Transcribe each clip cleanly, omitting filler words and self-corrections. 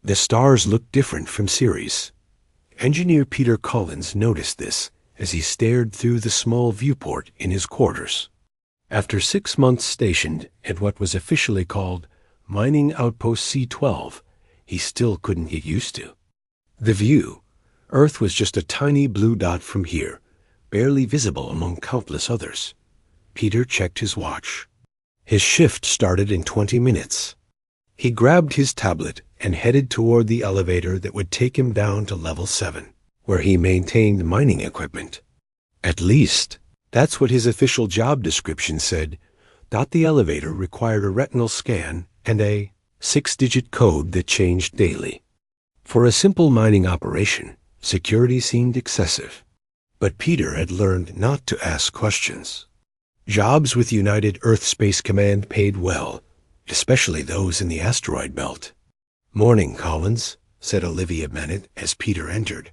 The stars looked different from Ceres. Engineer Peter Collins noticed this as he stared through the small viewport in his quarters. After 6 months stationed at what was officially called Mining Outpost C-12, he still couldn't get used to the view. Earth was just a tiny blue dot from here, barely visible among countless others. Peter checked his watch. His shift started in 20 minutes. He grabbed his tablet and headed toward the elevator that would take him down to level 7, where he maintained mining equipment. At least, that's what his official job description said. The elevator required a retinal scan and a 6-digit code that changed daily. For a simple mining operation, security seemed excessive. But Peter had learned not to ask questions. Jobs with United Earth Space Command paid well, especially those in the asteroid belt. "Morning, Collins," said Olivia Bennett as Peter entered.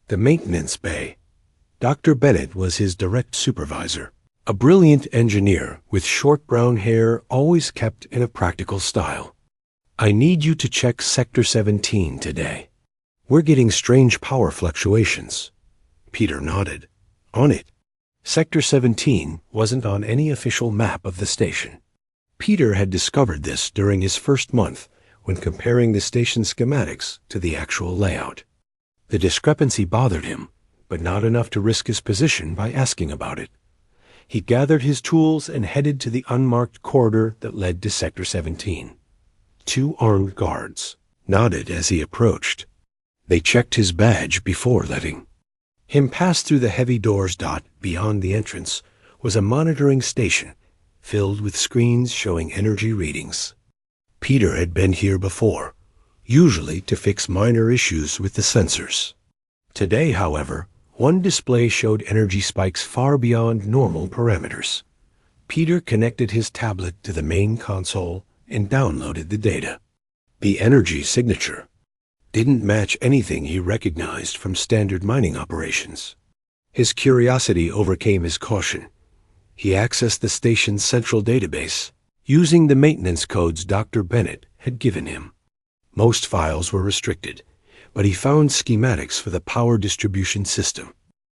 The maintenance bay. Dr. Bennett was his direct supervisor, a brilliant engineer with short brown hair always kept in a practical style. "I need you to check Sector 17 today. We're getting strange power fluctuations." Peter nodded. On it. Sector 17 wasn't on any official map of the station. Peter had discovered this during his first month when comparing the station schematics to the actual layout. The discrepancy bothered him, but not enough to risk his position by asking about it. He gathered his tools and headed to the unmarked corridor that led to Sector 17. 2 armed guards nodded as he approached. They checked his badge before letting him pass through the heavy doors. Beyond the entrance was a monitoring station filled with screens showing energy readings. Peter had been here before, usually to fix minor issues with the sensors. Today, however, one display showed energy spikes far beyond normal parameters. Peter connected his tablet to the main console and downloaded the data. The energy signature didn't match anything he recognized from standard mining operations. His curiosity overcame his caution. He accessed the station's central database, using the maintenance codes Dr. Bennett had given him. Most files were restricted, but he found schematics for the power distribution system.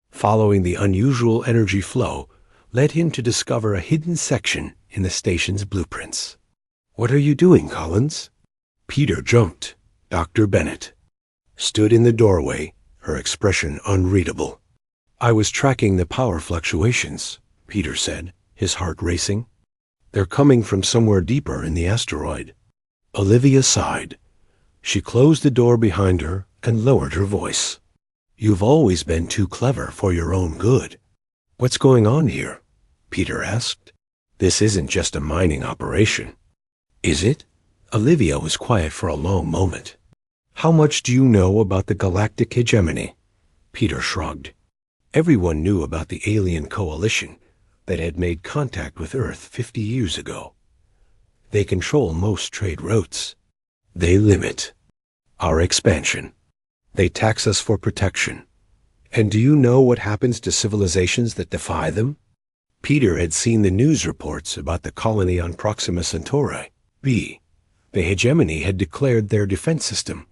Following the unusual energy flow led him to discover a hidden section in the station's blueprints. "What are you doing, Collins?" Peter jumped. Dr. Bennett stood in the doorway, her expression unreadable. "I was tracking the power fluctuations," Peter said, his heart racing. "They're coming from somewhere deeper in the asteroid." Olivia sighed. She closed the door behind her and lowered her voice. "You've always been too clever for your own good." "What's going on here?" Peter asked. "This isn't just a mining operation." "Is it?" Olivia was quiet for a long moment. "How much do you know about the Galactic Hegemony?" Peter shrugged. Everyone knew about the alien coalition that had made contact with Earth 50 years ago. They control most trade routes. They limit our expansion. They tax us for protection. And do you know what happens to civilizations that defy them? Peter had seen the news reports about the colony on Proxima Centauri B. The hegemony had declared their defense system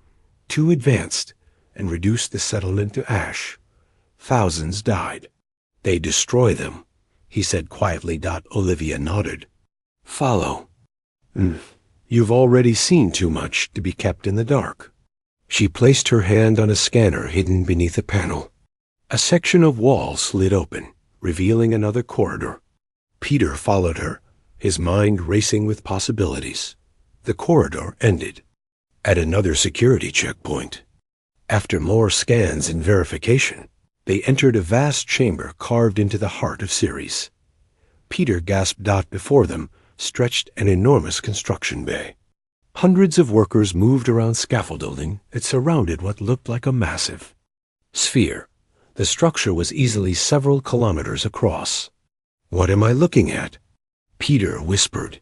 too advanced and reduced the settlement to ash. Thousands died. "They destroy them," he said quietly. Olivia nodded. "Follow." "You've already seen too much to be kept in the dark." She placed her hand on a scanner hidden beneath a panel. A section of wall slid open, revealing another corridor. Peter followed her, his mind racing with possibilities. The corridor ended at another security checkpoint. After more scans and verification, they entered a vast chamber carved into the heart of Ceres. Peter gasped. Before them stretched an enormous construction bay. Hundreds of workers moved around scaffolding that surrounded what looked like a massive sphere. The structure was easily several kilometers across. "What am I looking at?" Peter whispered.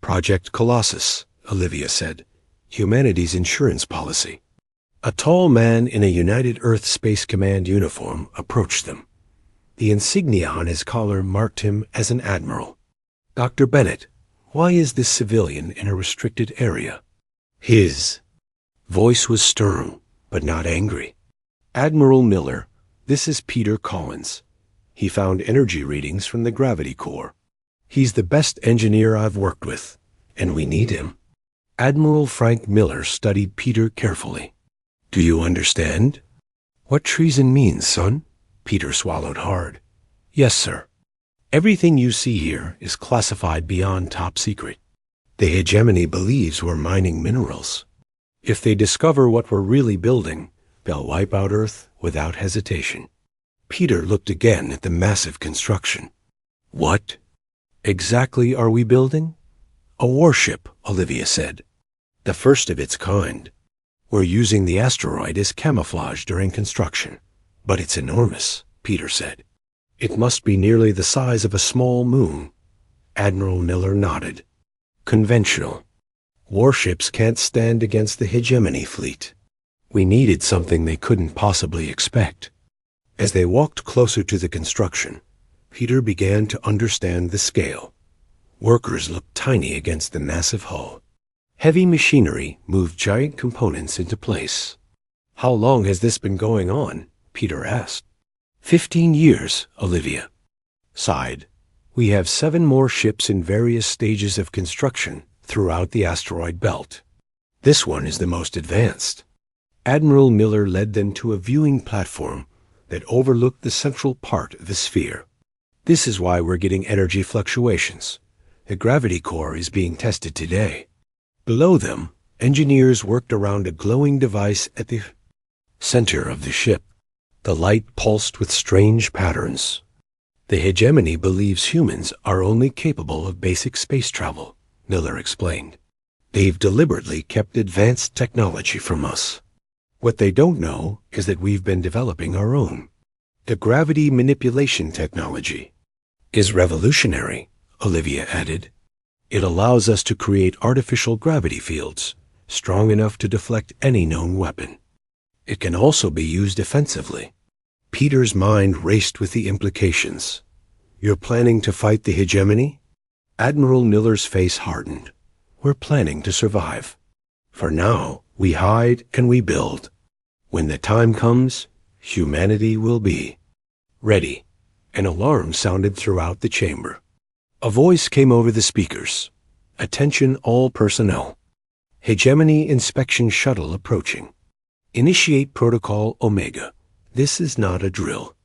"Project Colossus," Olivia said. "Humanity's insurance policy." A tall man in a United Earth Space Command uniform approached them. The insignia on his collar marked him as an admiral. "Dr. Bennett, why is this civilian in a restricted area?" "His Voice was stern, but not angry. "Admiral Miller, this is Peter Collins. He found energy readings from the gravity core. He's the best engineer I've worked with, and we need him." Admiral Frank Miller studied Peter carefully. "Do you understand what treason means, son?" Peter swallowed hard. "Yes, sir. Everything you see here is classified beyond top secret. The hegemony believes we're mining minerals. If they discover what we're really building, they'll wipe out Earth without hesitation." Peter looked again at the massive construction. "What exactly are we building?" "A warship," Olivia said. "The first of its kind. We're using the asteroid as camouflage during construction. But it's enormous," Peter said. "It must be nearly the size of a small moon." Admiral Miller nodded. "Conventional. Warships can't stand against the hegemony fleet. We needed something they couldn't possibly expect." As they walked closer to the construction, Peter began to understand the scale. Workers looked tiny against the massive hull. Heavy machinery moved giant components into place. "How long has this been going on?" Peter asked. 15 years, Olivia sighed. "We have 7 more ships in various stages of construction throughout the asteroid belt. This one is the most advanced." Admiral Miller led them to a viewing platform that overlooked the central part of the sphere. "This is why we're getting energy fluctuations. The gravity core is being tested today." Below them, engineers worked around a glowing device at the center of the ship. The light pulsed with strange patterns. "The hegemony believes humans are only capable of basic space travel," Miller explained. "They've deliberately kept advanced technology from us. What they don't know is that we've been developing our own. The gravity manipulation technology is revolutionary," Olivia added. "It allows us to create artificial gravity fields, strong enough to deflect any known weapon. It can also be used offensively." Peter's mind raced with the implications. "You're planning to fight the hegemony?" Admiral Miller's face hardened. "We're planning to survive. For now, we hide and we build. When the time comes, humanity will be ready." An alarm sounded throughout the chamber. A voice came over the speakers. "Attention all personnel. Hegemony inspection shuttle approaching. Initiate protocol Omega. This is not a drill."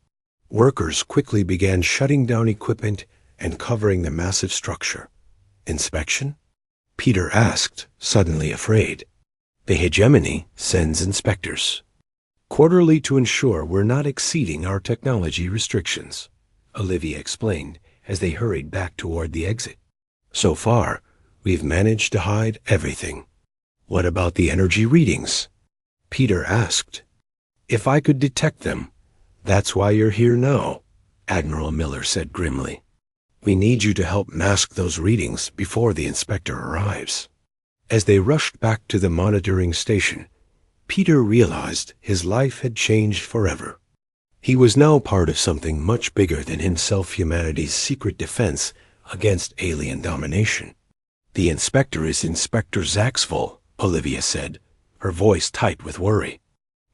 Workers quickly began shutting down equipment and covering the massive structure. "Inspection?" Peter asked, suddenly afraid. "The hegemony sends inspectors quarterly to ensure we're not exceeding our technology restrictions," Olivia explained as they hurried back toward the exit. "So far, we've managed to hide everything." "What about the energy readings?" Peter asked. "If I could detect them, that's why you're here now," Admiral Miller said grimly. "We need you to help mask those readings before the inspector arrives." As they rushed back to the monitoring station, Peter realized his life had changed forever. He was now part of something much bigger than himself, humanity's secret defense against alien domination. "The inspector is Inspector Zaxville," Olivia said, her voice tight with worry.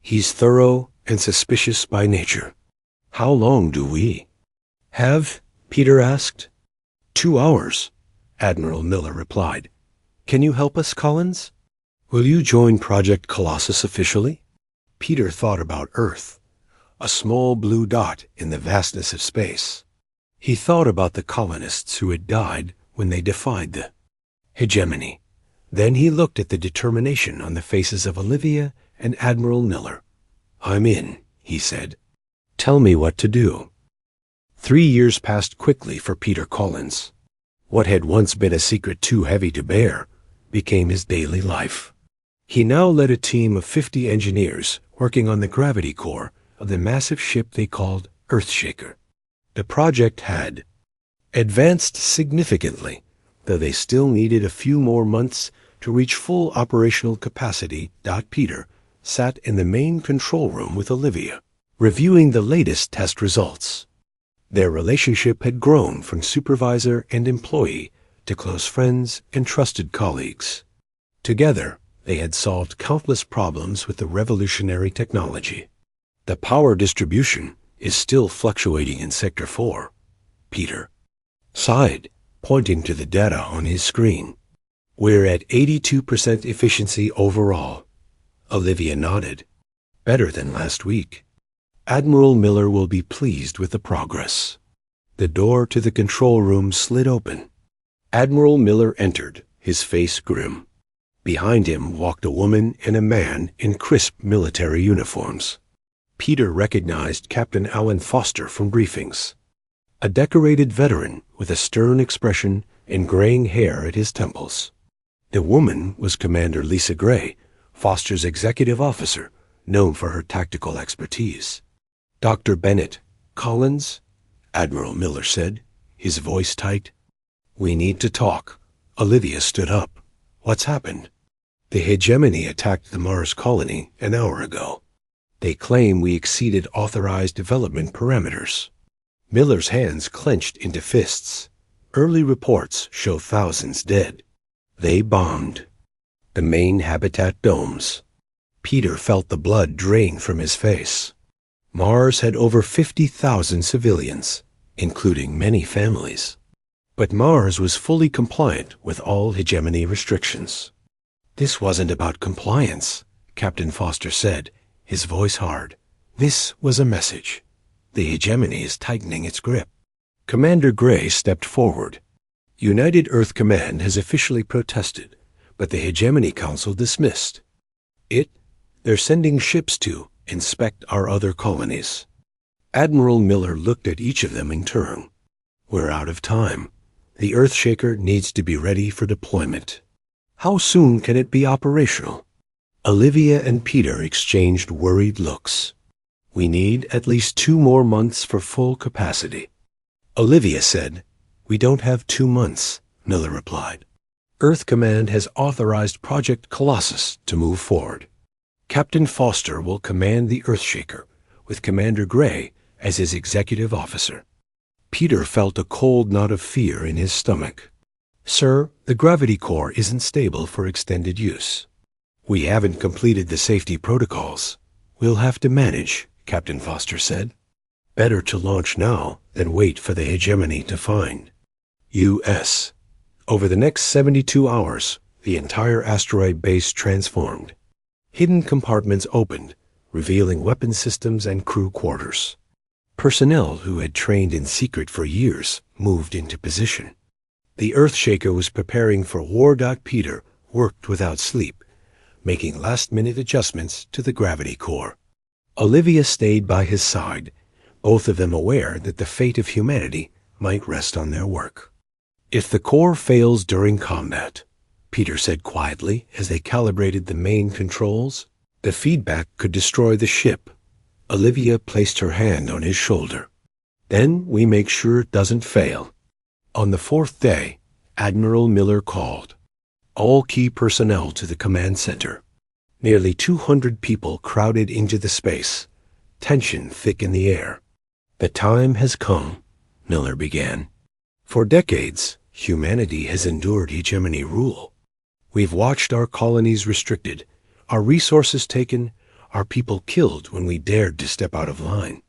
"He's thorough and suspicious by nature. How long do we have?" Peter asked. 2 hours, Admiral Miller replied. "Can you help us, Collins? Will you join Project Colossus officially?" Peter thought about Earth, a small blue dot in the vastness of space. He thought about the colonists who had died when they defied the hegemony. Then he looked at the determination on the faces of Olivia and Admiral Miller. "I'm in," he said. "Tell me what to do." 3 years passed quickly for Peter Collins. What had once been a secret too heavy to bear became his daily life. He now led a team of 50 engineers working on the gravity core of the massive ship they called Earthshaker. The project had advanced significantly, though they still needed a few more months to reach full operational capacity. Peter sat in the main control room with Olivia, reviewing the latest test results. Their relationship had grown from supervisor and employee to close friends and trusted colleagues. Together, They had solved countless problems with the revolutionary technology. The power distribution is still fluctuating in Sector 4, Peter sighed, pointing to the data on his screen. We're at 82% efficiency overall. Olivia nodded. Better than last week. Admiral Miller will be pleased with the progress. The door to the control room slid open. Admiral Miller entered, his face grim. Behind him walked a woman and a man in crisp military uniforms. Peter recognized Captain Alan Foster from briefings. A decorated veteran with a stern expression and graying hair at his temples. The woman was Commander Lisa Gray, Foster's executive officer, known for her tactical expertise. Dr. Bennett, Collins, Admiral Miller said, his voice tight. We need to talk. Olivia stood up. What's happened? The hegemony attacked the Mars colony an hour ago. They claim we exceeded authorized development parameters. Miller's hands clenched into fists. Early reports show thousands dead. They bombed the main habitat domes. Peter felt the blood drain from his face. Mars had over 50,000 civilians, including many families. But Mars was fully compliant with all hegemony restrictions. This wasn't about compliance, Captain Foster said, his voice hard. This was a message. The hegemony is tightening its grip. Commander Gray stepped forward. United Earth Command has officially protested, but the Hegemony Council dismissed. They're sending ships to inspect our other colonies. Admiral Miller looked at each of them in turn. We're out of time. The Earthshaker needs to be ready for deployment. How soon can it be operational? Olivia and Peter exchanged worried looks. We need at least 2 more months for full capacity. Olivia said, We don't have 2 months, Miller replied. Earth Command has authorized Project Colossus to move forward. Captain Foster will command the Earthshaker, with Commander Gray as his executive officer. Peter felt a cold knot of fear in his stomach. Sir, the gravity core isn't stable for extended use. We haven't completed the safety protocols. We'll have to manage, Captain Foster said. Better to launch now than wait for the hegemony to find. U.S. Over the next 72 hours, the entire asteroid base transformed. Hidden compartments opened, revealing weapon systems and crew quarters. Personnel who had trained in secret for years moved into position. The Earthshaker was preparing for war. Peter worked without sleep, making last-minute adjustments to the gravity core. Olivia stayed by his side, both of them aware that the fate of humanity might rest on their work. If the core fails during combat, Peter said quietly as they calibrated the main controls, the feedback could destroy the ship. Olivia placed her hand on his shoulder. Then we make sure it doesn't fail. On the 4th day, Admiral Miller called all key personnel to the command center. Nearly 200 people crowded into the space, tension thick in the air. The time has come, Miller began. For decades, humanity has endured hegemony rule. We've watched our colonies restricted, our resources taken, our people killed when we dared to step out of line.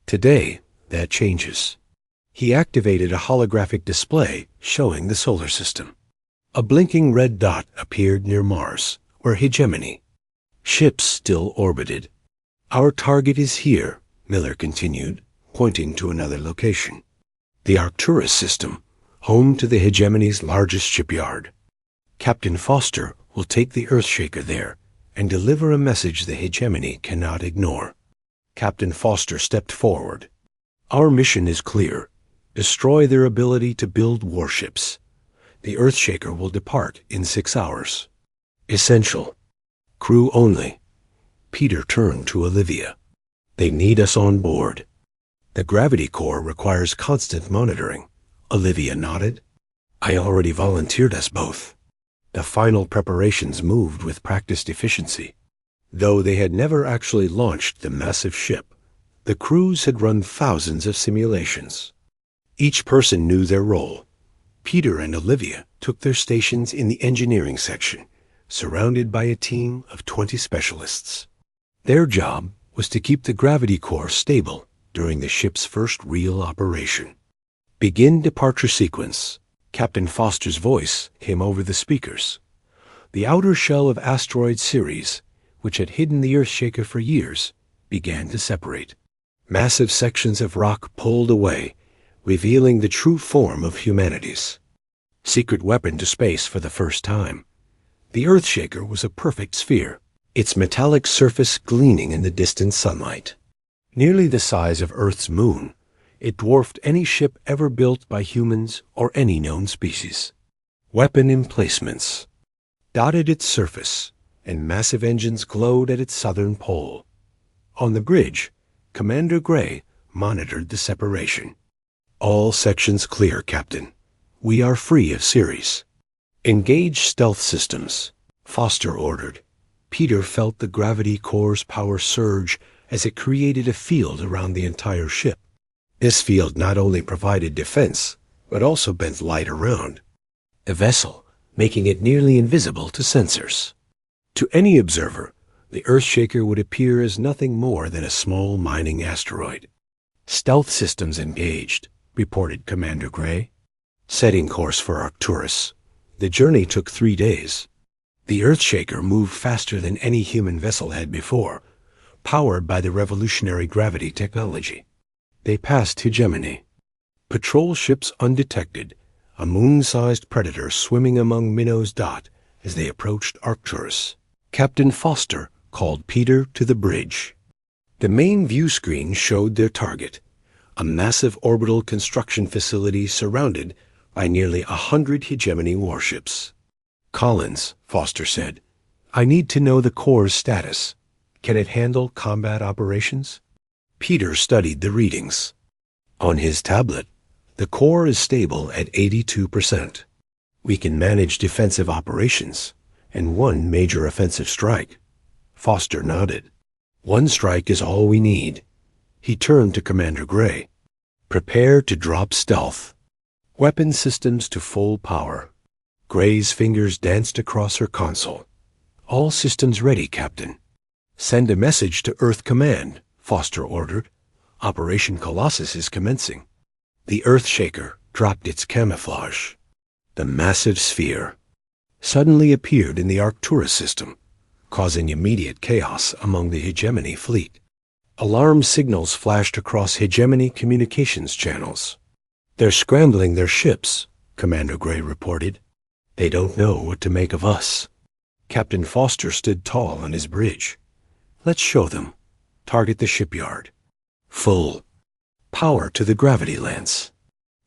Today, that changes. He activated a holographic display showing the solar system. A blinking red dot appeared near Mars, where hegemony. Ships still orbited. Our target is here, Miller continued, pointing to another location. The Arcturus system, home to the hegemony's largest shipyard. Captain Foster will take the Earthshaker there and deliver a message the hegemony cannot ignore. Captain Foster stepped forward. Our mission is clear. Destroy their ability to build warships. The Earthshaker will depart in 6 hours. Essential. Crew only. Peter turned to Olivia. They need us on board. The gravity core requires constant monitoring. Olivia nodded. I already volunteered us both. The final preparations moved with practiced efficiency. Though they had never actually launched the massive ship, the crews had run thousands of simulations. Each person knew their role. Peter and Olivia took their stations in the engineering section, surrounded by a team of 20 specialists. Their job was to keep the gravity core stable during the ship's first real operation. "Begin departure sequence." Captain Foster's voice came over the speakers. The outer shell of asteroid Ceres, which had hidden the Earthshaker for years, began to separate. Massive sections of rock pulled away, revealing the true form of humanity's secret weapon to space for the first time. The Earthshaker was a perfect sphere, its metallic surface gleaming in the distant sunlight. Nearly the size of Earth's moon, it dwarfed any ship ever built by humans or any known species. Weapon emplacements dotted its surface, and massive engines glowed at its southern pole. On the bridge, Commander Gray monitored the separation. "All sections clear, Captain. We are free of Ceres." "Engage stealth systems," Foster ordered. Peter felt the gravity core's power surge as it created a field around the entire ship. This field not only provided defense, but also bent light around a vessel, making it nearly invisible to sensors. To any observer, the Earthshaker would appear as nothing more than a small mining asteroid. "Stealth systems engaged," reported Commander Gray. "Setting course for Arcturus." The journey took 3 days. The Earthshaker moved faster than any human vessel had before, powered by the revolutionary gravity technology. They passed Hegemony. Patrol ships undetected, a moon-sized predator swimming among Minnow's dot as they approached Arcturus. Captain Foster called Peter to the bridge. The main view screen showed their target, a massive orbital construction facility surrounded by nearly 100 Hegemony warships. "Collins," Foster said, "I need to know the core's status. Can it handle combat operations?" Peter studied the readings. On his tablet, the core is stable at 82%. "We can manage defensive operations and one major offensive strike." Foster nodded. "One strike is all we need." He turned to Commander Gray. "Prepare to drop stealth. Weapon systems to full power." Gray's fingers danced across her console. "All systems ready, Captain." "Send a message to Earth Command," Foster ordered. "Operation Colossus is commencing." The Earthshaker dropped its camouflage. The massive sphere suddenly appeared in the Arcturus system, causing immediate chaos among the Hegemony fleet. Alarm signals flashed across Hegemony communications channels. "They're scrambling their ships," Commander Gray reported. "They don't know what to make of us." Captain Foster stood tall on his bridge. "Let's show them. Target the shipyard. Full power to the gravity lance."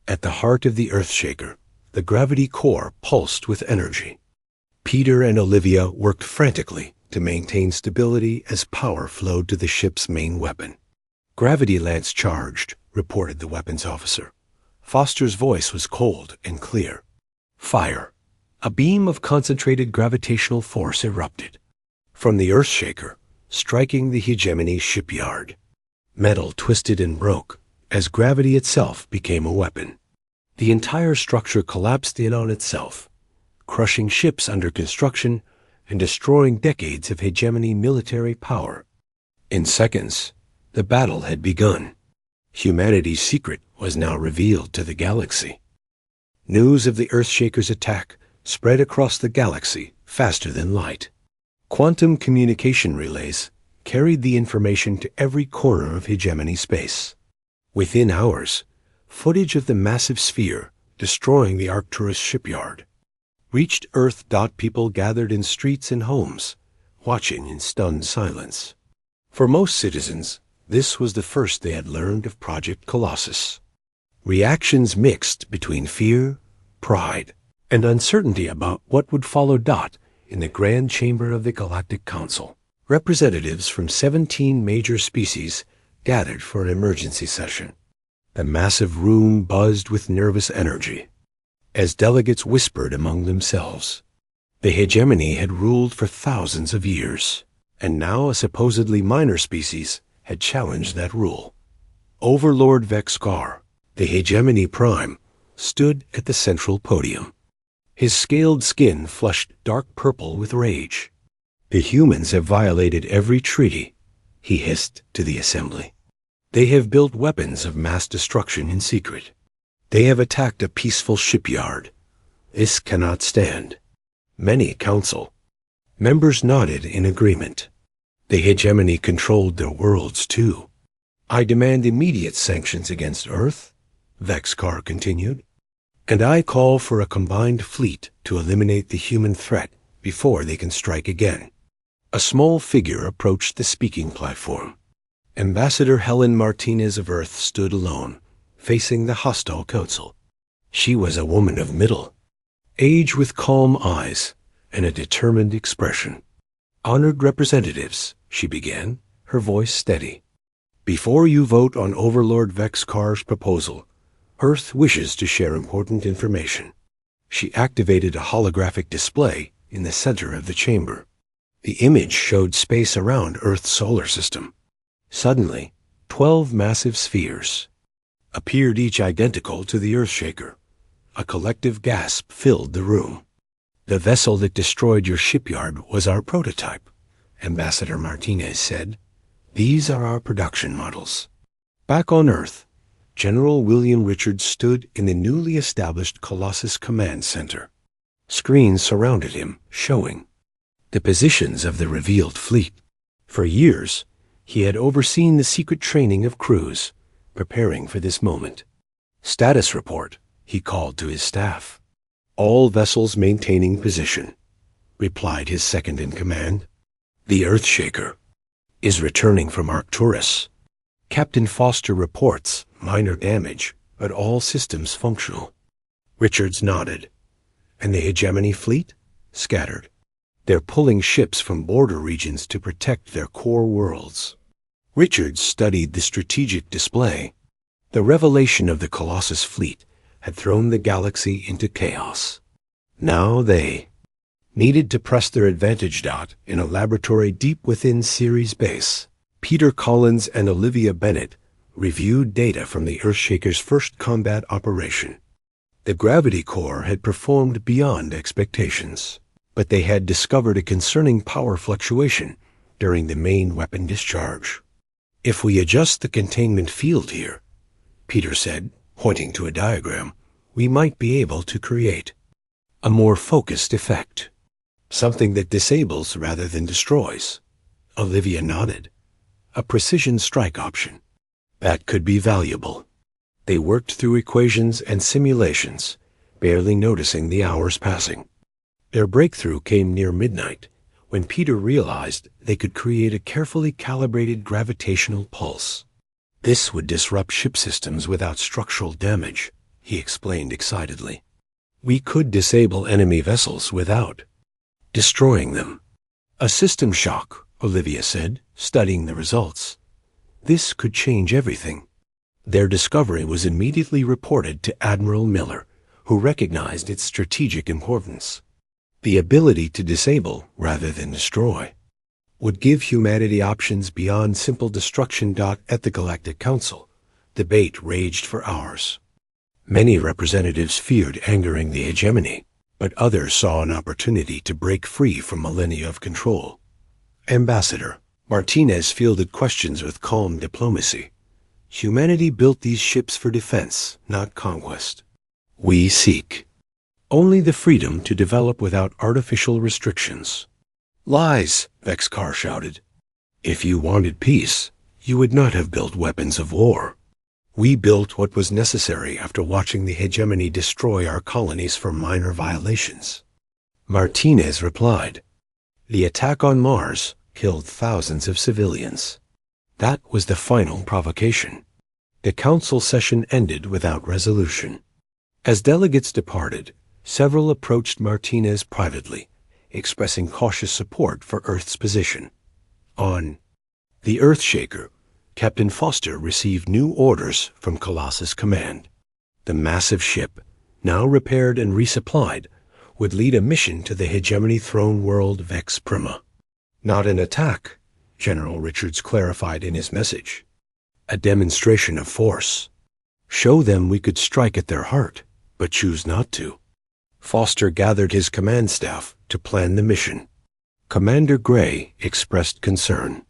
At the heart of the Earthshaker, the gravity core pulsed with energy. Peter and Olivia worked frantically to maintain stability as power flowed to the ship's main weapon. "Gravity lance charged," reported the weapons officer. Foster's voice was cold and clear. "Fire." A beam of concentrated gravitational force erupted from the Earthshaker, striking the Hegemony shipyard. Metal twisted and broke as gravity itself became a weapon. The entire structure collapsed in on itself, crushing ships under construction and destroying decades of Hegemony military power. In seconds, the battle had begun. Humanity's secret was now revealed to the galaxy. News of the Earthshaker's attack spread across the galaxy faster than light. Quantum communication relays carried the information to every corner of Hegemony space. Within hours, footage of the massive sphere destroying the Arcturus shipyard reached Earth. People gathered in streets and homes, watching in stunned silence. For most citizens, this was the first they had learned of Project Colossus. Reactions mixed between fear, pride, and uncertainty about what would follow. In the Grand Chamber of the Galactic Council, representatives from 17 major species gathered for an emergency session. The massive room buzzed with nervous energy as delegates whispered among themselves. The Hegemony had ruled for thousands of years, and now a supposedly minor species had challenged that rule. Overlord Vexcar, the Hegemony Prime, stood at the central podium. His scaled skin flushed dark purple with rage. "The humans have violated every treaty," he hissed to the assembly. "They have built weapons of mass destruction in secret. They have attacked a peaceful shipyard. This cannot stand." Many council members nodded in agreement. The hegemony controlled their worlds too. "I demand immediate sanctions against Earth," Vexcar continued, "and I call for a combined fleet to eliminate the human threat before they can strike again." A small figure approached the speaking platform. Ambassador Helen Martinez of Earth stood alone, facing the hostile council. She was a woman of middle age with calm eyes and a determined expression. "Honored representatives," she began, her voice steady. "Before you vote on Overlord Vexcar's proposal, Earth wishes to share important information." She activated a holographic display in the center of the chamber. The image showed space around Earth's solar system. Suddenly, 12 massive spheres appeared, each identical to the Earthshaker. A collective gasp filled the room. "The vessel that destroyed your shipyard was our prototype," Ambassador Martinez said. "These are our production models." Back on Earth, General William Richards stood in the newly established Colossus Command Center. Screens surrounded him, showing the positions of the revealed fleet. For years, he had overseen the secret training of crews, preparing for this moment. "Status report," he called to his staff. "All vessels maintaining position," replied his second-in-command. "The Earthshaker is returning from Arcturus. Captain Foster reports minor damage, but all systems functional." Richards nodded. "And the hegemony fleet?" "Scattered. They're pulling ships from border regions to protect their core worlds." Richards studied the strategic display. The revelation of the Colossus fleet had thrown the galaxy into chaos. Now they needed to press their advantage. In a laboratory deep within Ceres base, Peter Collins and Olivia Bennett reviewed data from the Earthshaker's first combat operation. The gravity core had performed beyond expectations, but they had discovered a concerning power fluctuation during the main weapon discharge. "If we adjust the containment field here," Peter said, pointing to a diagram, "we might be able to create a more focused effect. Something that disables rather than destroys." Olivia nodded. "A precision strike option. That could be valuable." They worked through equations and simulations, barely noticing the hours passing. Their breakthrough came near midnight, when Peter realized they could create a carefully calibrated gravitational pulse. "This would disrupt ship systems without structural damage," he explained excitedly. "We could disable enemy vessels without destroying them." "A system shock," Olivia said, studying the results. "This could change everything." Their discovery was immediately reported to Admiral Miller, who recognized its strategic importance. The ability to disable rather than destroy would give humanity options beyond simple destruction. At the Galactic Council, debate raged for hours. Many representatives feared angering the hegemony, but others saw an opportunity to break free from millennia of control. Ambassador Martinez fielded questions with calm diplomacy. "Humanity built these ships for defense, not conquest. We seek only the freedom to develop without artificial restrictions." "Lies," Vexcar shouted. "If you wanted peace, you would not have built weapons of war. We built what was necessary after watching the hegemony destroy our colonies for minor violations." Martinez replied, "The attack on Mars killed thousands of civilians. That was the final provocation." The council session ended without resolution. As delegates departed, several approached Martinez privately, expressing cautious support for Earth's position. On the Earthshaker, Captain Foster received new orders from Colossus Command. The massive ship, now repaired and resupplied, would lead a mission to the hegemony throne world Vex Prima. "Not an attack," General Richards clarified in his message. "A demonstration of force. Show them we could strike at their heart, but choose not to." Foster gathered his command staff to plan the mission. Commander Gray expressed concern.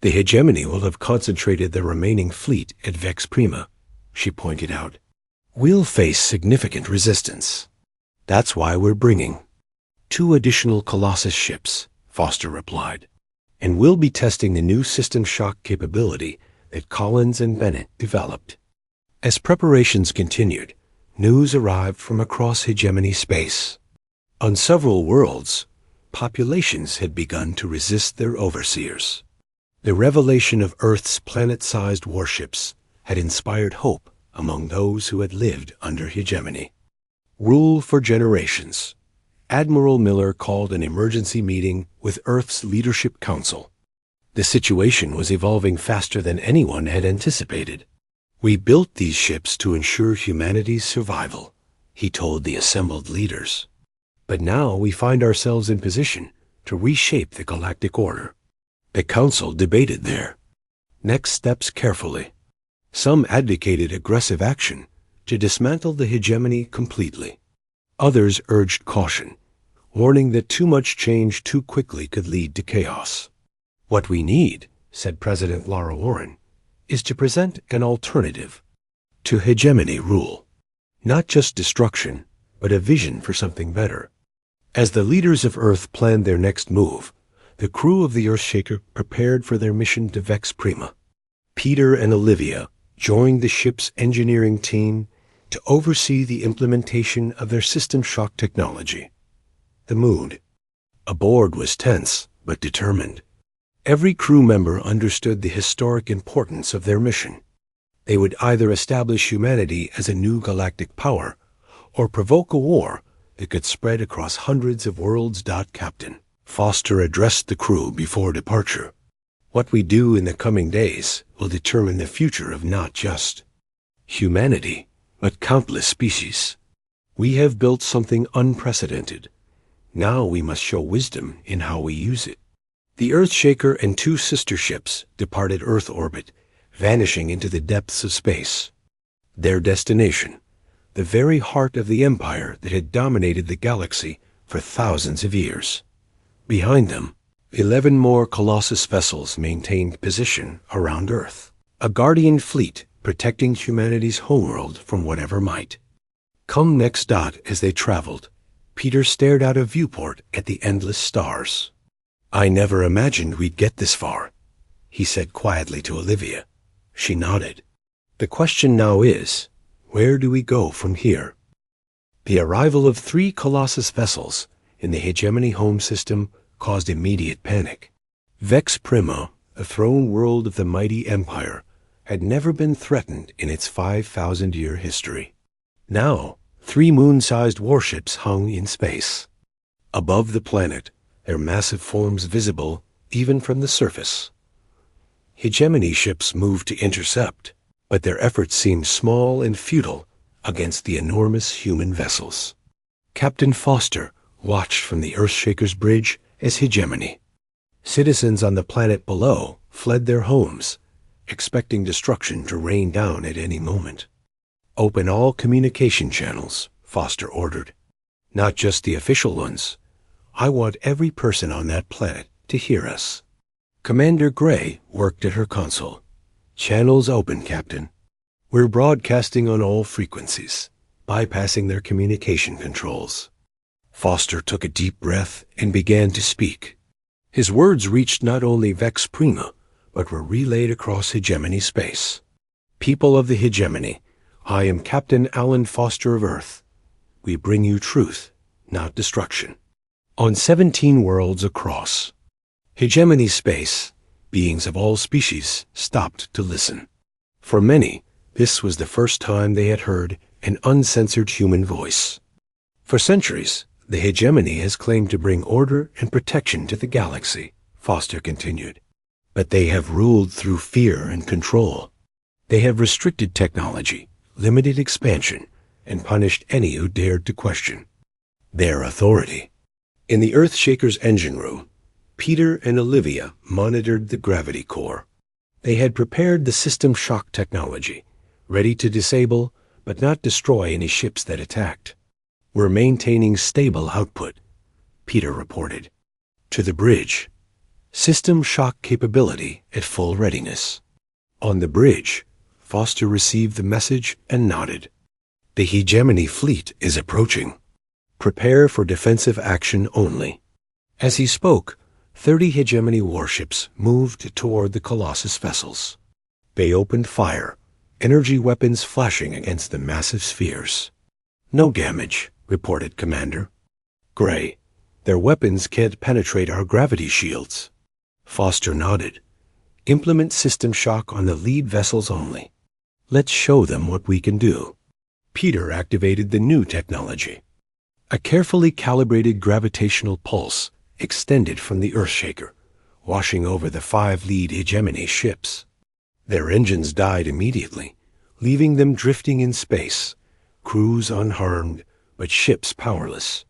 The hegemony will have concentrated the remaining fleet at Vex Prima, she pointed out. We'll face significant resistance. That's why we're bringing 2 additional Colossus ships, Foster replied. And we'll be testing the new system shock capability that Collins and Bennett developed. As preparations continued, news arrived from across hegemony space. On several worlds, populations had begun to resist their overseers. The revelation of Earth's planet-sized warships had inspired hope among those who had lived under hegemony. Rule for generations. Admiral Miller called an emergency meeting with Earth's Leadership Council. The situation was evolving faster than anyone had anticipated. We built these ships to ensure humanity's survival, he told the assembled leaders. But now we find ourselves in position to reshape the galactic order. The council debated their next steps carefully. Some advocated aggressive action to dismantle the hegemony completely. Others urged caution, warning that too much change too quickly could lead to chaos. What we need, said President Laura Warren, is to present an alternative to hegemony rule. Not just destruction, but a vision for something better. As the leaders of Earth planned their next move, the crew of the Earthshaker prepared for their mission to Vex Prima. Peter and Olivia joined the ship's engineering team to oversee the implementation of their system shock technology. The mood aboard was tense but determined. Every crew member understood the historic importance of their mission. They would either establish humanity as a new galactic power or provoke a war that could spread across hundreds of worlds. Captain Foster addressed the crew before departure. What we do in the coming days will determine the future of not just humanity, but countless species. We have built something unprecedented. Now we must show wisdom in how we use it. The Earthshaker and 2 sister ships departed Earth orbit, vanishing into the depths of space. Their destination, the very heart of the empire that had dominated the galaxy for thousands of years. Behind them, 11 more Colossus vessels maintained position around Earth, a guardian fleet protecting humanity's homeworld from whatever might. Come next. As they traveled, Peter stared out a viewport at the endless stars. I never imagined we'd get this far, he said quietly to Olivia. She nodded. The question now is, where do we go from here? The arrival of 3 Colossus vessels in the hegemony home system caused immediate panic. Vex Prima, a throne world of the mighty empire, had never been threatened in its 5,000-year history. Now, 3 moon-sized warships hung in space. Above the planet, their massive forms visible even from the surface. Hegemony ships moved to intercept, but their efforts seemed small and futile against the enormous human vessels. Captain Foster watched from the Earthshaker's bridge as hegemony. Citizens on the planet below fled their homes, expecting destruction to rain down at any moment. Open all communication channels, Foster ordered. Not just the official ones. I want every person on that planet to hear us. Commander Gray worked at her console. Channels open, Captain. We're broadcasting on all frequencies, bypassing their communication controls. Foster took a deep breath and began to speak. His words reached not only Vex Prima, but were relayed across hegemony space. People of the hegemony, I am Captain Alan Foster of Earth. We bring you truth, not destruction. On 17 worlds across hegemony space, beings of all species stopped to listen. For many, this was the first time they had heard an uncensored human voice. For centuries, the hegemony has claimed to bring order and protection to the galaxy, Foster continued. But they have ruled through fear and control. They have restricted technology, limited expansion, and punished any who dared to question their authority. In the Earthshaker's engine room, Peter and Olivia monitored the gravity core. They had prepared the system shock technology, ready to disable but not destroy any ships that attacked. We're maintaining stable output, Peter reported. To the bridge. System shock capability at full readiness. On the bridge, Foster received the message and nodded. The hegemony fleet is approaching. Prepare for defensive action only. As he spoke, 30 hegemony warships moved toward the Colossus vessels. They opened fire, energy weapons flashing against the massive spheres. No damage, reported Commander Gray. Their weapons can't penetrate our gravity shields. Foster nodded. Implement system shock on the lead vessels only. Let's show them what we can do. Peter activated the new technology. A carefully calibrated gravitational pulse extended from the Earthshaker, washing over the 5 lead hegemony ships. Their engines died immediately, leaving them drifting in space, crews unharmed, but ships powerless.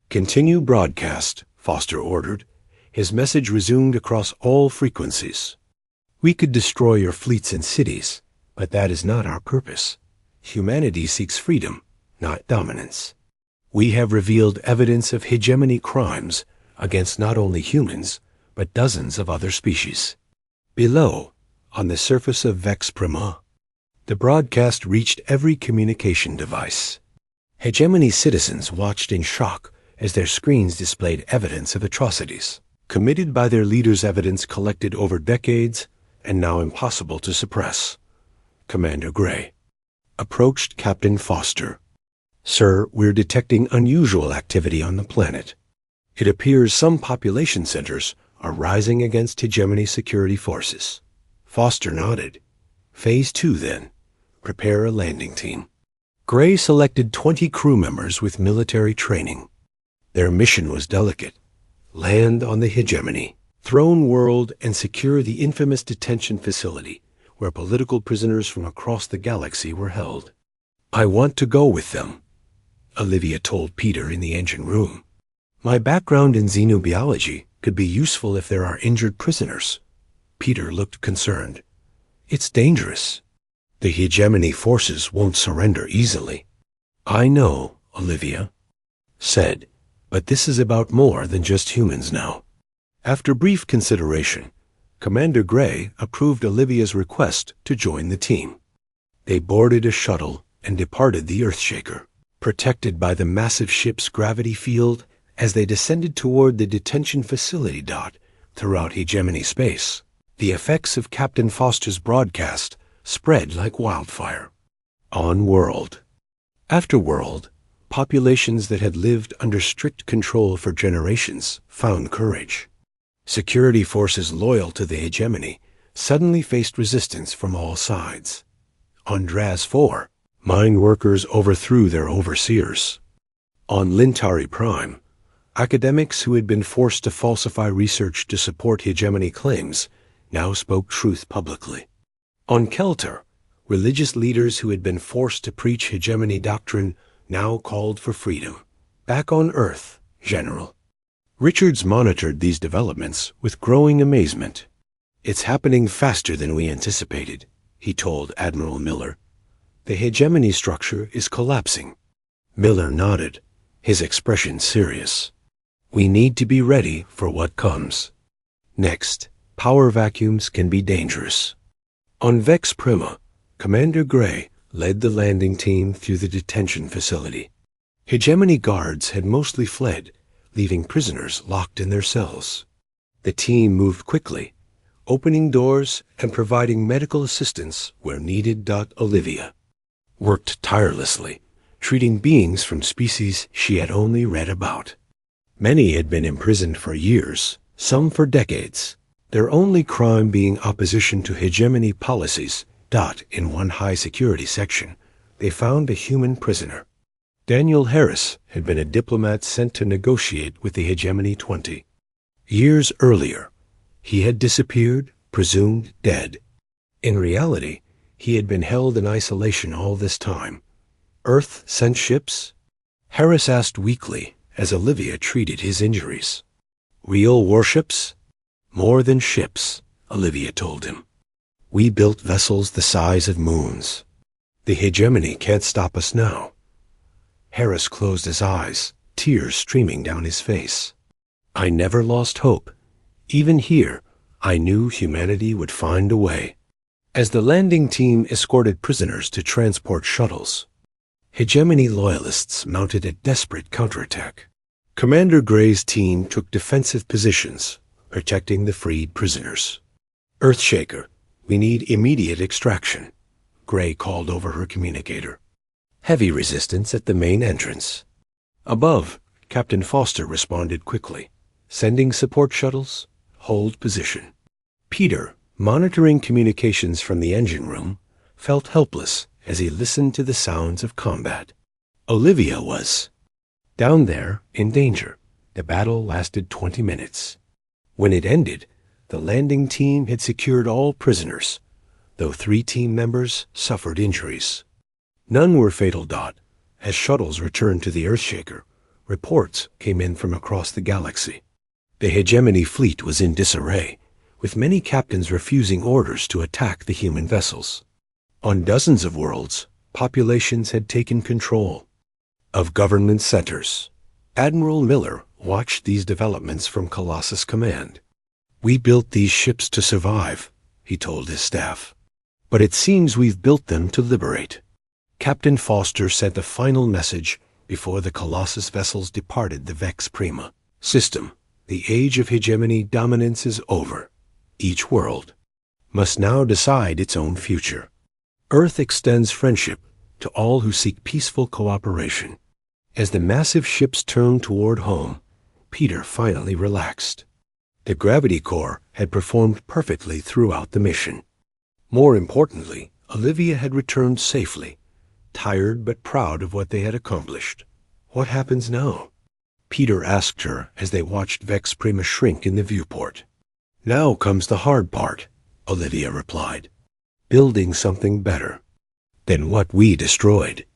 Continue broadcast, Foster ordered. His message resumed across all frequencies. We could destroy your fleets and cities, but that is not our purpose. Humanity seeks freedom, not dominance. We have revealed evidence of hegemony crimes against not only humans, but dozens of other species. Below, on the surface of Vex Prima, the broadcast reached every communication device. Hegemony citizens watched in shock as their screens displayed evidence of atrocities, committed by their leaders, evidence collected over decades and now impossible to suppress. Commander Gray approached Captain Foster. Sir, we're detecting unusual activity on the planet. It appears some population centers are rising against hegemony security forces. Foster nodded. Phase 2, then. Prepare a landing team. Gray selected 20 crew members with military training. Their mission was delicate. Land on the hegemony, throne world, and secure the infamous detention facility where political prisoners from across the galaxy were held. I want to go with them, Olivia told Peter in the engine room. My background in xenobiology could be useful if there are injured prisoners. Peter looked concerned. It's dangerous. The hegemony forces won't surrender easily. I know, Olivia said, but this is about more than just humans now. After brief consideration, Commander Gray approved Olivia's request to join the team. They boarded a shuttle and departed the Earthshaker, protected by the massive ship's gravity field as they descended toward the detention facility. Throughout hegemony space, the effects of Captain Foster's broadcast spread like wildfire. On world. After world, populations that had lived under strict control for generations found courage. Security forces loyal to the hegemony suddenly faced resistance from all sides. On Draz 4, mind workers overthrew their overseers. On Lintari Prime, academics who had been forced to falsify research to support hegemony claims now spoke truth publicly. On Kelter, religious leaders who had been forced to preach hegemony doctrine now called for freedom. Back on Earth, General. Richards monitored these developments with growing amazement. It's happening faster than we anticipated, he told Admiral Miller. The hegemony structure is collapsing. Miller nodded, his expression serious. We need to be ready for what comes. Next, power vacuums can be dangerous. On Vex Prima, Commander Gray led the landing team through the detention facility. Hegemony guards had mostly fled, leaving prisoners locked in their cells. The team moved quickly, opening doors and providing medical assistance where needed. Olivia worked tirelessly, treating beings from species she had only read about. Many had been imprisoned for years, some for decades, their only crime being opposition to hegemony policies. In one high-security section, they found a human prisoner. Daniel Harris had been a diplomat sent to negotiate with the Hegemony 20. Years earlier, he had disappeared, presumed dead. In reality, he had been held in isolation all this time. Earth sent ships? Harris asked weakly as Olivia treated his injuries. Real warships? More than ships, Olivia told him. We built vessels the size of moons. The hegemony can't stop us now. Harris closed his eyes, tears streaming down his face. I never lost hope. Even here, I knew humanity would find a way. As the landing team escorted prisoners to transport shuttles, hegemony loyalists mounted a desperate counterattack. Commander Gray's team took defensive positions, protecting the freed prisoners. Earthshaker, we need immediate extraction, Gray called over her communicator. Heavy resistance at the main entrance. Above, Captain Foster responded quickly. Sending support shuttles, hold position. Peter, monitoring communications from the engine room, felt helpless as he listened to the sounds of combat. Olivia was down there, in danger. The battle lasted 20 minutes. When it ended, the landing team had secured all prisoners, though 3 team members suffered injuries. None were fatal. As shuttles returned to the Earthshaker, reports came in from across the galaxy. The hegemony fleet was in disarray, with many captains refusing orders to attack the human vessels. On dozens of worlds, populations had taken control of government centers. Admiral Miller watched these developments from Colossus Command. We built these ships to survive, he told his staff. But it seems we've built them to liberate. Captain Foster sent a final message before the Colossus vessels departed the Vex Prima system. The age of hegemony dominance is over. Each world must now decide its own future. Earth extends friendship to all who seek peaceful cooperation. As the massive ships turned toward home, Peter finally relaxed. The gravity core had performed perfectly throughout the mission. More importantly, Olivia had returned safely, tired but proud of what they had accomplished. What happens now? Peter asked her as they watched Vex Prima shrink in the viewport. Now comes the hard part, Olivia replied. Building something better than what we destroyed.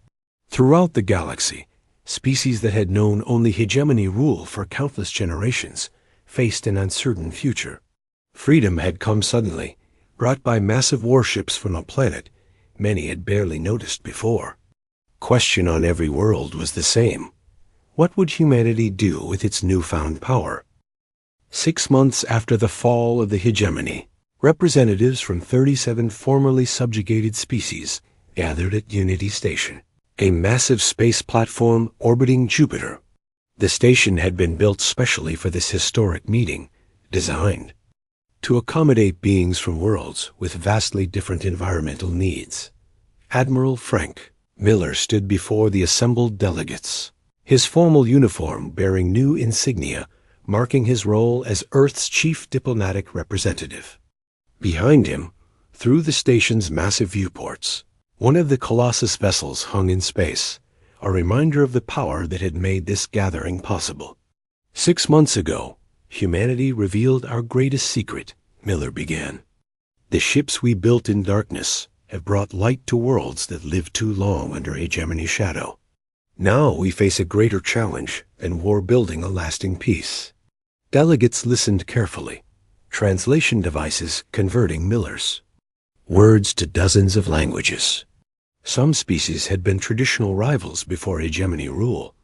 Throughout the galaxy, species that had known only hegemony rule for countless generations faced an uncertain future. Freedom had come suddenly, brought by massive warships from a planet many had barely noticed before. Question on every world was the same. What would humanity do with its newfound power? 6 months after the fall of the hegemony, representatives from 37 formerly subjugated species gathered at Unity Station, a massive space platform orbiting Jupiter. The station had been built specially for this historic meeting, designed to accommodate beings from worlds with vastly different environmental needs. Admiral Frank Miller stood before the assembled delegates, his formal uniform bearing new insignia marking his role as Earth's chief diplomatic representative. Behind him, through the station's massive viewports, one of the Colossus vessels hung in space, a reminder of the power that had made this gathering possible. 6 months ago, humanity revealed our greatest secret, Miller began. The ships we built in darkness have brought light to worlds that lived too long under hegemony's shadow. Now we face a greater challenge and war building a lasting peace. Delegates listened carefully, translation devices converting Miller's words to dozens of languages. Some species had been traditional rivals before hegemony rule.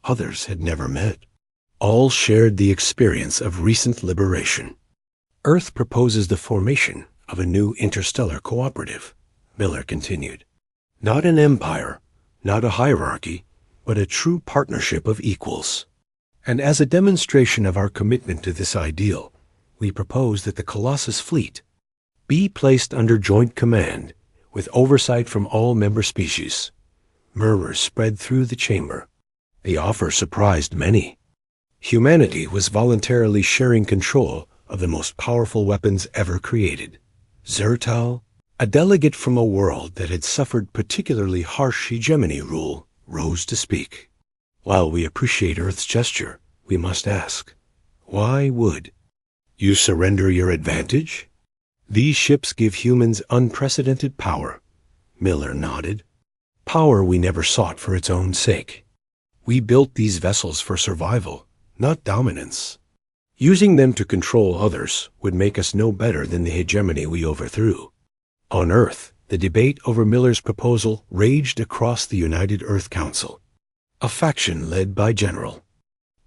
Others had never met. All shared the experience of recent liberation. Earth proposes the formation of a new interstellar cooperative, Miller continued. Not an empire, not a hierarchy, but a true partnership of equals. And as a demonstration of our commitment to this ideal, we propose that the Colossus fleet be placed under joint command with oversight from all member species. Murmurs spread through the chamber. The offer surprised many. Humanity was voluntarily sharing control of the most powerful weapons ever created. Zertal, a delegate from a world that had suffered particularly harsh hegemony rule, rose to speak. While we appreciate Earth's gesture, we must ask, why would you surrender your advantage? These ships give humans unprecedented power. Miller nodded. Power we never sought for its own sake. We built these vessels for survival, not dominance. Using them to control others would make us no better than the hegemony we overthrew. On Earth, the debate over Miller's proposal raged across the United Earth Council. a faction led by General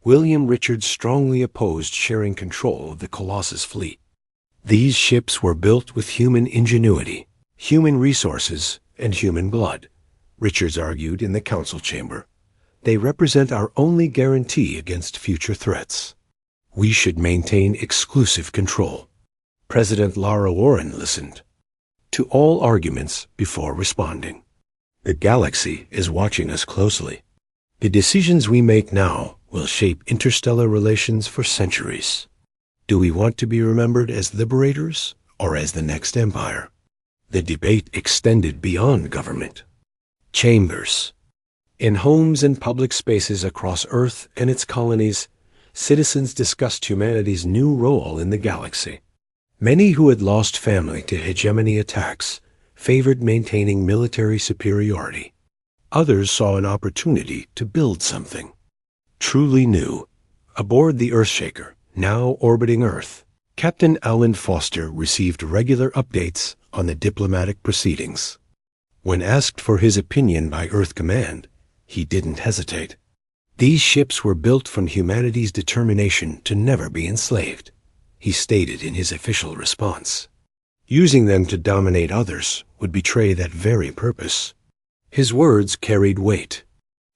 William Richards strongly opposed sharing control of the Colossus fleet. These ships were built with human ingenuity, human resources, and human blood, Richards argued in the council chamber. They represent our only guarantee against future threats. We should maintain exclusive control. President Lara Warren listened to all arguments before responding. The galaxy is watching us closely. The decisions we make now will shape interstellar relations for centuries. Do we want to be remembered as liberators or as the next empire? The debate extended beyond government. Chambers. In homes and public spaces across Earth and its colonies, citizens discussed humanity's new role in the galaxy. Many who had lost family to hegemony attacks favored maintaining military superiority. Others saw an opportunity to build something truly new. Aboard the Earthshaker, now orbiting Earth, Captain Alan Foster received regular updates on the diplomatic proceedings. When asked for his opinion by Earth Command, he didn't hesitate. These ships were built from humanity's determination to never be enslaved, he stated in his official response. Using them to dominate others would betray that very purpose. His words carried weight.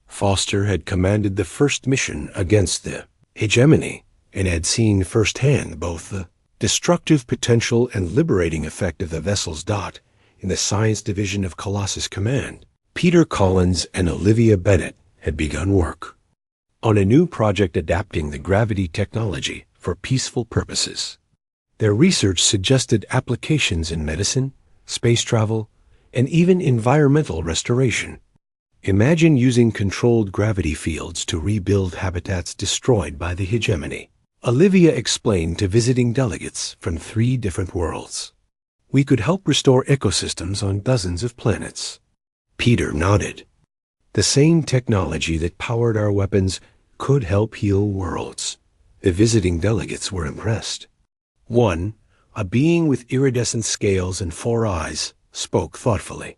Foster had commanded the first mission against the hegemony and had seen firsthand both the destructive potential and liberating effect of the vessel's dot in the Science Division of Colossus Command. Peter Collins and Olivia Bennett had begun work on a new project adapting the gravity technology for peaceful purposes. Their research suggested applications in medicine, space travel, and even environmental restoration. Imagine using controlled gravity fields to rebuild habitats destroyed by the hegemony. Olivia explained to visiting delegates from 3 different worlds. We could help restore ecosystems on dozens of planets. Peter nodded. The same technology that powered our weapons could help heal worlds. The visiting delegates were impressed. One, a being with iridescent scales and 4 eyes, spoke thoughtfully.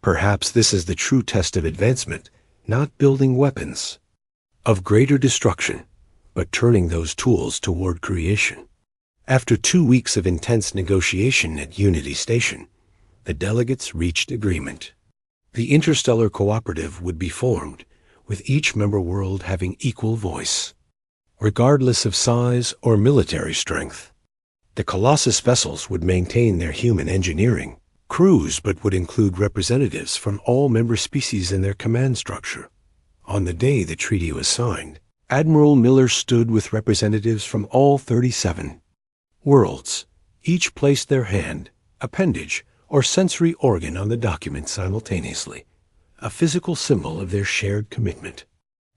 Perhaps this is the true test of advancement, not building weapons of greater destruction, but turning those tools toward creation. After 2 weeks of intense negotiation at Unity Station, the delegates reached agreement. The interstellar cooperative would be formed, with each member world having equal voice, regardless of size or military strength. The Colossus vessels would maintain their human engineering crews, but would include representatives from all member species in their command structure. On the day the treaty was signed, Admiral Miller stood with representatives from all 37 worlds. Each placed their hand, appendage, or sensory organ on the document simultaneously, a physical symbol of their shared commitment.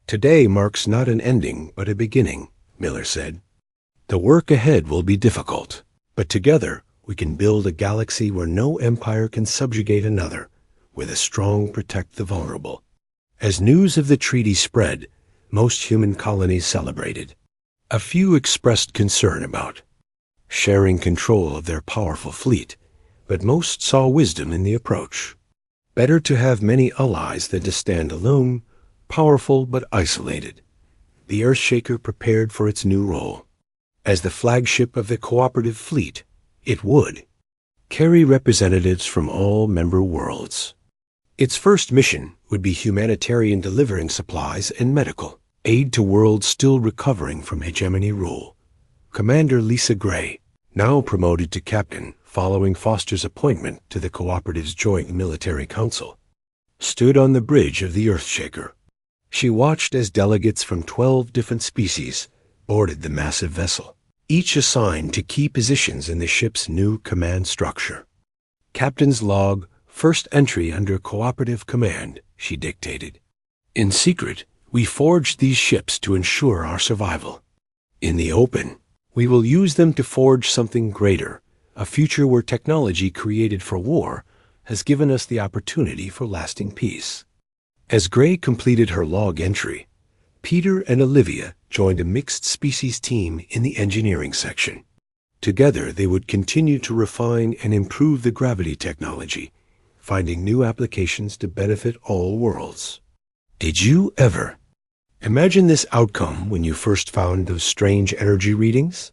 Today marks not an ending, but a beginning, Miller said. The work ahead will be difficult, but together we can build a galaxy where no empire can subjugate another, where the strong protect the vulnerable. As news of the treaty spread, most human colonies celebrated. A few expressed concern about sharing control of their powerful fleet, but most saw wisdom in the approach. Better to have many allies than to stand alone, powerful but isolated. The Earthshaker prepared for its new role. As the flagship of the cooperative fleet, it would carry representatives from all member worlds. Its first mission would be humanitarian, delivering supplies and medical aid to worlds still recovering from hegemony rule. Commander Lisa Gray, now promoted to captain following Foster's appointment to the cooperative's Joint Military Council, stood on the bridge of the Earthshaker. She watched as delegates from 12 different species boarded the massive vessel, each assigned to key positions in the ship's new command structure. Captain's log, first entry under cooperative command, she dictated. In secret, we forged these ships to ensure our survival. In the open, we will use them to forge something greater, a future where technology created for war has given us the opportunity for lasting peace. As Gray completed her log entry, Peter and Olivia joined a mixed species team in the engineering section. Together, they would continue to refine and improve the gravity technology, finding new applications to benefit all worlds. Did you ever imagine this outcome when you first found those strange energy readings?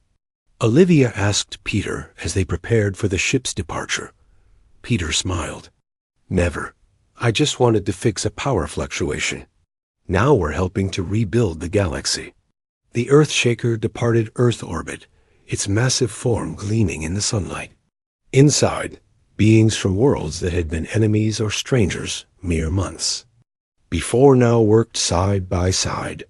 Olivia asked Peter as they prepared for the ship's departure. Peter smiled. Never. I just wanted to fix a power fluctuation. Now we're helping to rebuild the galaxy. The Earthshaker departed Earth orbit, its massive form gleaming in the sunlight. Inside, beings from worlds that had been enemies or strangers mere months before now worked side by side.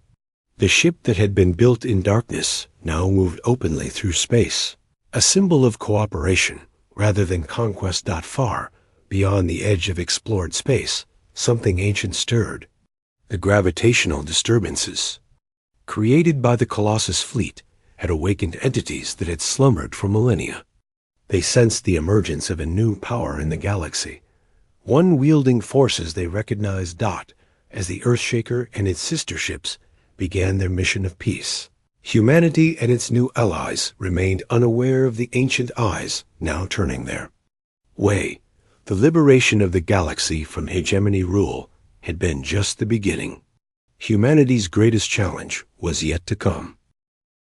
The ship that had been built in darkness now moved openly through space, a symbol of cooperation rather than conquest. Far beyond the edge of explored space, something ancient stirred. The gravitational disturbances created by the Colossus fleet had awakened entities that had slumbered for millennia. They sensed the emergence of a new power in the galaxy, one wielding forces they recognized. As the Earthshaker and its sister ships began their mission of peace, humanity and its new allies remained unaware of the ancient eyes now turning their way. The liberation of the galaxy from hegemony rule had been just the beginning. Humanity's greatest challenge was yet to come.